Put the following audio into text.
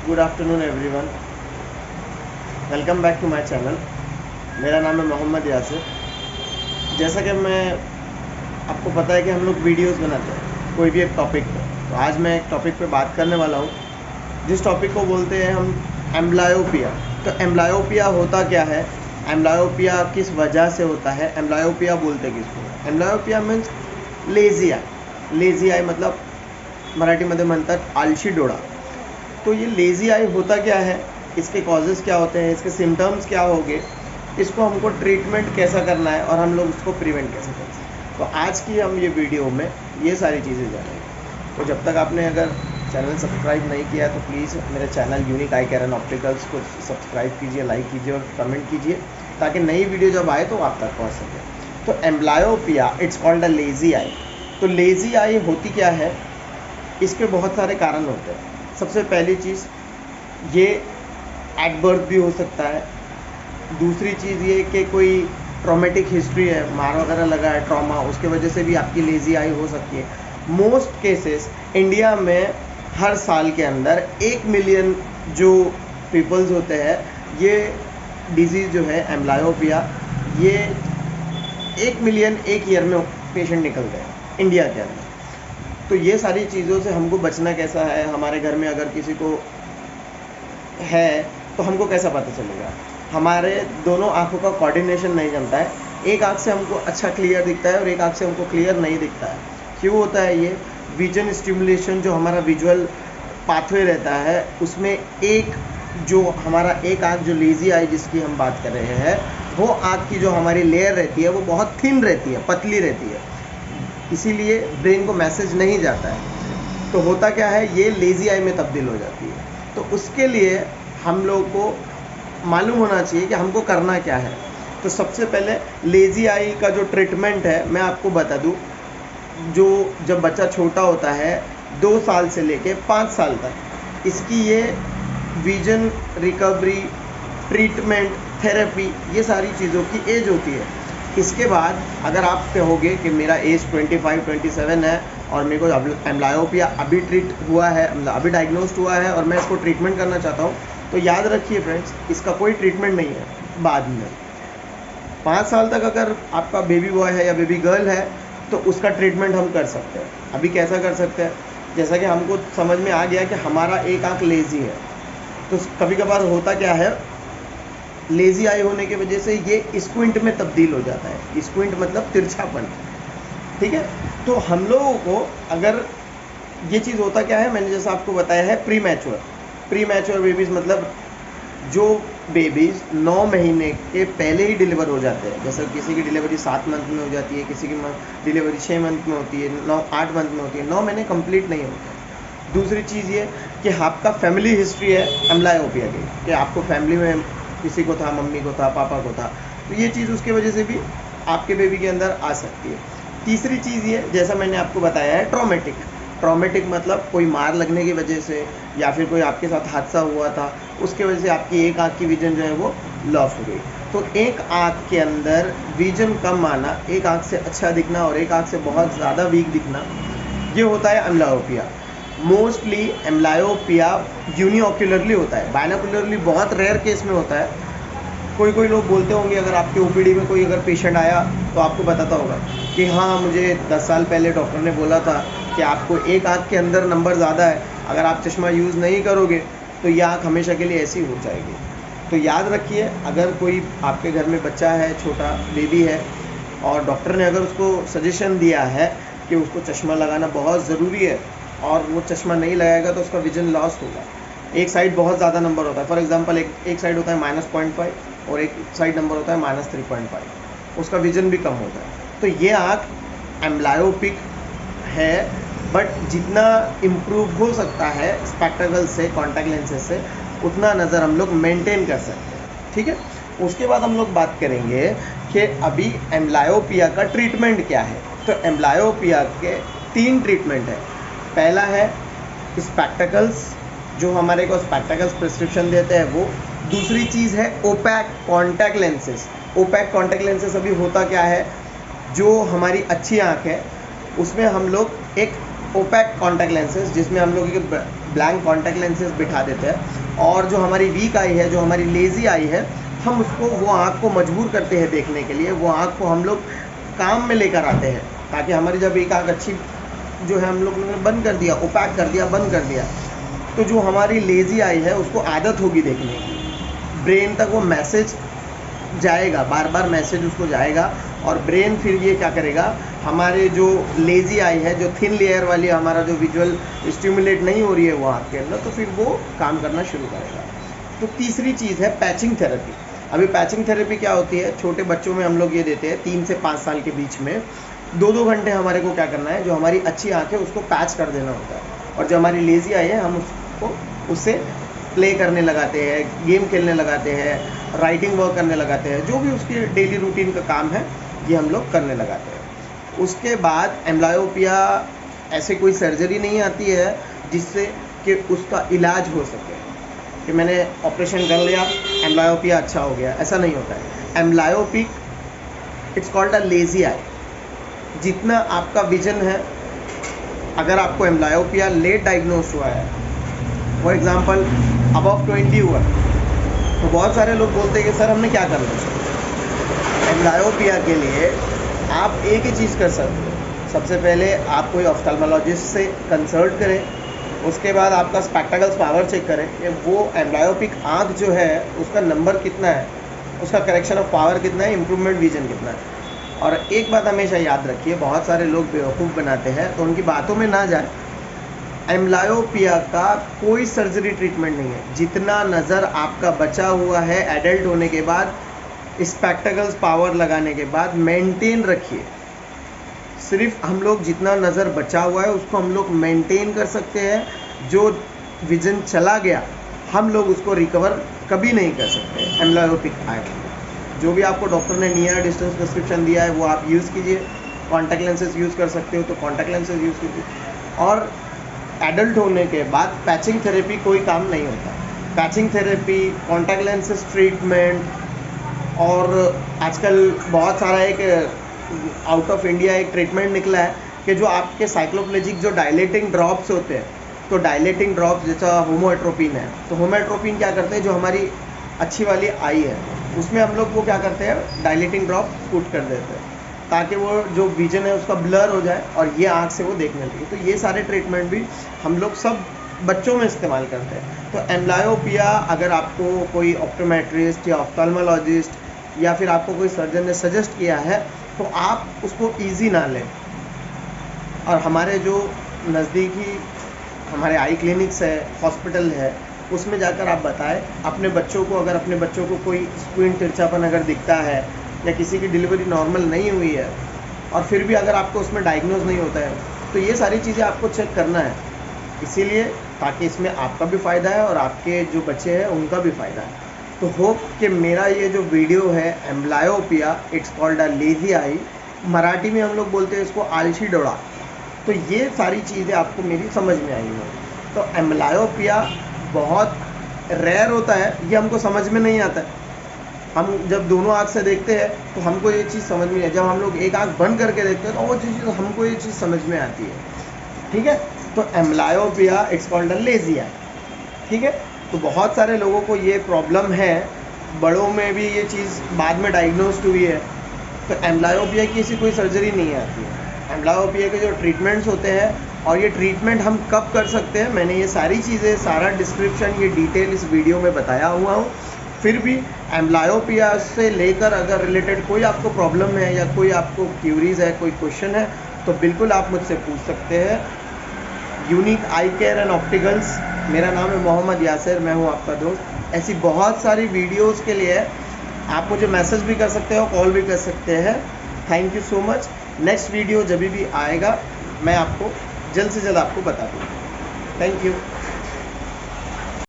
Good afternoon everyone, welcome back to my channel. मेरा नाम है मोहम्मद यासिर। जैसा कि मैं आपको पता है कि हम लोग वीडियोस बनाते हैं कोई भी एक टॉपिक पे। तो आज मैं एक टॉपिक पे बात करने वाला हूँ जिस टॉपिक को बोलते हैं हम एम्ब्लायोपिया। तो एम्ब्लायोपिया होता क्या है, एम्ब्लायोपिया किस वजह से होता है, एम्ब्लायोपिया बोलते किसको। Amblyopia means lazy I. Lazy I मतलब मराठीमध्ये म्हणतात आळशी डोळा। तो ये लेज़ी आई होता क्या है, इसके कॉजेज़ क्या होते हैं, इसके सिम्टम्स क्या होंगे, इसको हमको ट्रीटमेंट कैसा करना है और हम लोग उसको प्रिवेंट कैसे कर सकते हैं। तो आज की हम ये वीडियो में ये सारी चीज़ें जानेंगे। तो जब तक आपने अगर चैनल सब्सक्राइब नहीं किया तो प्लीज़ मेरे channel unique I care and opticals को सब्सक्राइब कीजिए, लाइक कीजिए और कमेंट कीजिए ताकि नई वीडियो जब आए तो आप तक पहुँच सके। तो amblyopia it's called a lazy eye. तो लेज़ी आई होती क्या है, इसके बहुत सारे कारण होते हैं। सबसे पहली चीज़ ये एट बर्थ भी हो सकता है। दूसरी चीज़ ये कि कोई ट्रॉमेटिक हिस्ट्री है, मार वगैरह लगा है, ट्रॉमा, उसके वजह से भी आपकी लेज़ी आई हो सकती है। मोस्ट केसेस इंडिया में हर साल के अंदर 1 मिलियन जो पीपल्स होते हैं, ये डिजीज़ जो है एम्ब्लायोपिया, ये 1 मिलियन एक ईयर में पेशेंट निकलते हैं इंडिया के अंदर। तो ये सारी चीज़ों से हमको बचना कैसा है, हमारे घर में अगर किसी को है तो हमको कैसा पता चलेगा। हमारे दोनों आँखों का कोऑर्डिनेशन नहीं जमता है, एक आँख से हमको अच्छा क्लियर दिखता है और एक आँख से हमको क्लियर नहीं दिखता है। क्यों होता है ये? विजन स्टिमुलेशन जो हमारा विजुअल पाथवे रहता है उसमें एक जो हमारा एक आँख जो लेज़ी आई जिसकी हम बात कर रहे हैं, वो आँख की जो हमारी लेयर रहती है वो बहुत थिन रहती है, पतली रहती है, इसीलिए ब्रेन को मैसेज नहीं जाता है। तो होता क्या है, ये लेज़ी आई में तब्दील हो जाती है। तो उसके लिए हम लोग को मालूम होना चाहिए कि हमको करना क्या है। तो सबसे पहले लेज़ी आई का जो ट्रीटमेंट है मैं आपको बता दूं। जो जब बच्चा छोटा होता है 2 साल से लेके 5 साल तक, इसकी ये विजन रिकवरी, ट्रीटमेंट, थेरेपी, ये सारी चीज़ों की एज होती है। इसके बाद अगर आप कहोगे कि मेरा एज 25-27 है और मेरे को एम्ब्लायोपिया अभी ट्रीट हुआ है, मतलब अभी डायग्नोस्ड हुआ है और मैं इसको ट्रीटमेंट करना चाहता हूँ, तो याद रखिए फ्रेंड्स, इसका कोई ट्रीटमेंट नहीं है। बाद में 5 साल तक अगर आपका बेबी बॉय है या बेबी गर्ल है तो उसका ट्रीटमेंट हम कर सकते हैं। अभी कैसा कर सकते हैं, जैसा कि हमको समझ में आ गया कि हमारा एक आँख लेज़ी है, तो कभी कभार होता क्या है, लेज़ी आई होने की वजह से ये स्क्विंट में तब्दील हो जाता है। स्क्विंट मतलब तिरछापन, ठीक है। तो हम लोगों को अगर ये चीज़ होता क्या है, मैंने जैसा आपको बताया है, प्री मैच्योर बेबीज़ मतलब जो बेबीज़ 9 महीने के पहले ही डिलीवर हो जाते हैं। जैसे किसी की डिलीवरी 7 मंथ में हो जाती है, किसी की डिलीवरी 6 मंथ में होती है, 8 मंथ में होती है, 9 महीने कंप्लीट नहीं होते हैं। दूसरी चीज़ ये कि आपका फैमिली हिस्ट्री है एम्ब्लायोपिया की, कि आपको फैमिली में किसी को था, मम्मी को था, पापा को था, तो ये चीज़ उसकी वजह से भी आपके बेबी के अंदर आ सकती है। तीसरी चीज़ ये, जैसा मैंने आपको बताया है, ट्रॉमेटिक मतलब कोई मार लगने की वजह से या फिर कोई आपके साथ हादसा हुआ था, उसके वजह से आपकी एक आँख की विजन जो है वो लॉस हो गई। तो एक आँख के अंदर विजन कम आना, एक आँख से अच्छा दिखना और एक आँख से बहुत ज़्यादा वीक दिखना, ये होता है एम्ब्लायोपिया। मोस्टली एम्ब्लायोपिया यूनिओक्युलरली होता है, बाइनोक्युलरली बहुत रेयर केस में होता है। कोई लोग बोलते होंगे, अगर आपके ओपीडी में कोई अगर पेशेंट आया तो आपको बताता होगा कि हाँ, मुझे 10 साल पहले डॉक्टर ने बोला था कि आपको एक आँख के अंदर नंबर ज़्यादा है, अगर आप चश्मा यूज़ नहीं करोगे तो ये आँख हमेशा के लिए ऐसी हो जाएगी। तो याद रखिए, अगर कोई आपके घर में बच्चा है, छोटा बेबी है, और डॉक्टर ने अगर उसको सजेशन दिया है कि उसको चश्मा लगाना बहुत ज़रूरी है और वो चश्मा नहीं लगाएगा तो उसका विजन लॉस होगा। एक साइड बहुत ज़्यादा नंबर होता है, फॉर एग्जांपल एक साइड होता है -0.5 और एक साइड नंबर होता है -3.5, उसका विजन भी कम होता है। तो ये आँख एम्ब्लायोपिक है, बट जितना इम्प्रूव हो सकता है स्पेक्टेकल्स से, कॉन्टैक्ट लेंसेज से, उतना नज़र हम लोग मेंटेन कर सकते हैं, ठीक है। उसके बाद हम लोग बात करेंगे कि अभी एम्ब्लायोपिया का ट्रीटमेंट क्या है। तो एम्ब्लायोपिया के 3 ट्रीटमेंट है। पहला है स्पेक्टेकल्स, जो हमारे को स्पेक्टेकल्स प्रिस्क्रिप्शन देते हैं वो। दूसरी चीज़ है opaque contact lenses. Opaque contact lenses अभी होता क्या है, जो हमारी अच्छी आँख है उसमें हम लोग एक ओपैक कॉन्टैक्ट लेंसेज, जिसमें हम लोग ब्लैंक कॉन्टैक्ट लेंसेज बिठा देते हैं, और जो हमारी वीक आई है, जो हमारी लेज़ी आई है, हम उसको, वो आँख को मजबूर करते हैं देखने के लिए, वो आँख को हम लोग काम में लेकर आते हैं, ताकि हमारी जब एक आँख अच्छी जो है हम लोग ने बंद कर दिया, ओपैक कर दिया, बंद कर दिया, तो जो हमारी लेज़ी आई है उसको आदत होगी देखने की, ब्रेन तक वो मैसेज जाएगा, बार बार मैसेज उसको जाएगा, और ब्रेन फिर ये क्या करेगा, हमारे जो लेज़ी आई है, जो थिन लेयर वाली हमारा जो विजुअल स्टिमुलेट नहीं हो रही है वो आँख के अंदर, तो फिर वो काम करना शुरू करेगा। तो तीसरी चीज़ है पैचिंग थेरेपी। अभी पैचिंग थेरेपी क्या होती है, छोटे बच्चों में हम लोग ये देते हैं 3 से 5 साल के बीच में 2-2 घंटे हमारे को क्या करना है, जो हमारी अच्छी आँख है उसको पैच कर देना होता है, और जो हमारी लेज़ी आई है हम उसको उससे प्ले करने लगाते हैं, गेम खेलने लगाते हैं, राइटिंग वर्क करने लगाते हैं, जो भी उसकी डेली रूटीन का काम है ये हम लोग करने लगाते हैं। उसके बाद एम्ब्लायोपिया ऐसे कोई सर्जरी नहीं आती है जिससे कि उसका इलाज हो सके, कि मैंने ऑपरेशन कर लिया एम्ब्लायोपिया अच्छा हो गया, ऐसा नहीं होता है। एम्ब्लायोपिक, इट्स कॉल्ड अ लेज़ी आई। जितना आपका विजन है, अगर आपको एम्ब्लायोपिया लेट डायग्नोज हुआ है, फॉर एग्जांपल अबव 20 हुआ, तो बहुत सारे लोग बोलते हैं कि सर हमने क्या करना चाहिए। एम्ब्लायोपिया के लिए आप एक ही चीज़ कर सकते हो, सबसे पहले आप कोई ऑफ्थल्मोलॉजिस्ट से कंसल्ट करें, उसके बाद आपका स्पेक्टेकल्स पावर चेक करें कि वो एम्ब्लायोपिक आँख जो है उसका नंबर कितना है, उसका करेक्शन ऑफ पावर कितना है, इम्प्रूवमेंट विजन कितना है। और एक बात हमेशा याद रखिए, बहुत सारे लोग बेवकूफ़ बनाते हैं, तो उनकी बातों में ना जाए। एम्ब्लायोपिया का कोई सर्जरी ट्रीटमेंट नहीं है। जितना नज़र आपका बचा हुआ है एडल्ट होने के बाद, स्पेक्टेकल्स पावर लगाने के बाद मेंटेन रखिए। सिर्फ हम लोग जितना नज़र बचा हुआ है उसको हम लोग मेंटेन कर सकते हैं। जो विजन चला गया हम लोग उसको रिकवर कभी नहीं कर सकते। एम्ब्लायोपिक आई, जो भी आपको डॉक्टर ने नियर डिस्टेंस प्रिस्क्रिप्शन दिया है वो आप यूज़ कीजिए। कॉन्टैक्ट लेंसेज यूज़ कर सकते हो तो कॉन्टैक्ट लेंसेज यूज़ कीजिए। और एडल्ट होने के बाद पैचिंग थेरेपी कोई काम नहीं होता। Patching therapy, contact lenses treatment, और आजकल बहुत सारा एक आउट ऑफ इंडिया एक ट्रीटमेंट निकला है कि जो आपके साइक्लोप्लेजिक जो डायलेटिंग ड्रॉप्स होते हैं, तो डायलेटिंग ड्रॉप्स जैसा होमोएट्रोपिन है, तो होमोएट्रोपिन क्या करते हैं, जो हमारी अच्छी वाली आई है उसमें हम लोग वो क्या करते हैं, डायलेटिंग ड्रॉप पुट कर देते हैं ताकि वो जो विजन है उसका ब्लर हो जाए और ये आँख से वो देखने लगे। तो ये सारे ट्रीटमेंट भी हम लोग सब बच्चों में इस्तेमाल करते हैं। तो एम्ब्लायोपिया अगर आपको कोई ऑप्टोमेट्रिस्ट या ऑफ्थल्मोलॉजिस्ट या फिर आपको कोई सर्जन ने सजेस्ट किया है तो आप उसको ईजी ना लें, और हमारे जो नज़दीकी हमारे आई क्लिनिक्स है, हॉस्पिटल है, उसमें जाकर आप बताएं अपने बच्चों को। अगर अपने बच्चों को कोई स्क्रीन तिरछापन अगर दिखता है या किसी की डिलीवरी नॉर्मल नहीं हुई है और फिर भी अगर आपको उसमें डायग्नोज नहीं होता है, तो ये सारी चीज़ें आपको चेक करना है, इसीलिए ताकि इसमें आपका भी फ़ायदा है और आपके जो बच्चे हैं उनका भी फ़ायदा है। तो होप कि मेरा ये जो वीडियो है amblyopia, it's called a lazy eye, Marathi में हम लोग बोलते हैं इसको आलसी डोड़ा, तो ये सारी चीज़ें आपको मेरी समझ में आई हैं। तो एम्ब्लायोपिया बहुत रेयर होता है, ये हमको समझ में नहीं आता है। हम जब दोनों आँख से देखते हैं तो हमको ये चीज़ समझ में नहीं है, जब हम लोग एक आँख बंद करके देखते हैं तो वो चीज़ हमको ये चीज़ समझ में आती है। ठीक है, तो amblyopia it's called a lazy eye. ठीक है, तो बहुत सारे लोगों को ये प्रॉब्लम है, बड़ों में भी ये चीज़ बाद में डायग्नोस्ड हुई है। तो एम्ब्लायोपिया की ऐसी कोई सर्जरी नहीं आती है। एम्ब्लायोपिया के जो ट्रीटमेंट्स होते हैं और ये ट्रीटमेंट हम कब कर सकते हैं, मैंने ये सारी चीज़ें, सारा डिस्क्रिप्शन, ये डिटेल इस वीडियो में बताया हुआ हूँ। फिर भी एम्ब्लायोपिया से लेकर अगर रिलेटेड कोई आपको प्रॉब्लम है या कोई आपको क्यूरीज है, कोई क्वेश्चन है, तो बिल्कुल आप मुझसे पूछ सकते हैं। Unique I care and opticals, मेरा नाम है मोहम्मद यासिर, मैं हूँ आपका दोस्त। ऐसी बहुत सारी वीडियोस के लिए आप मुझे मैसेज भी कर सकते हो, कॉल भी कर सकते हैं। Thank you so much. Next video जब भी आएगा मैं आपको जल्द से जल्द आपको बता दूँगा। Thank you.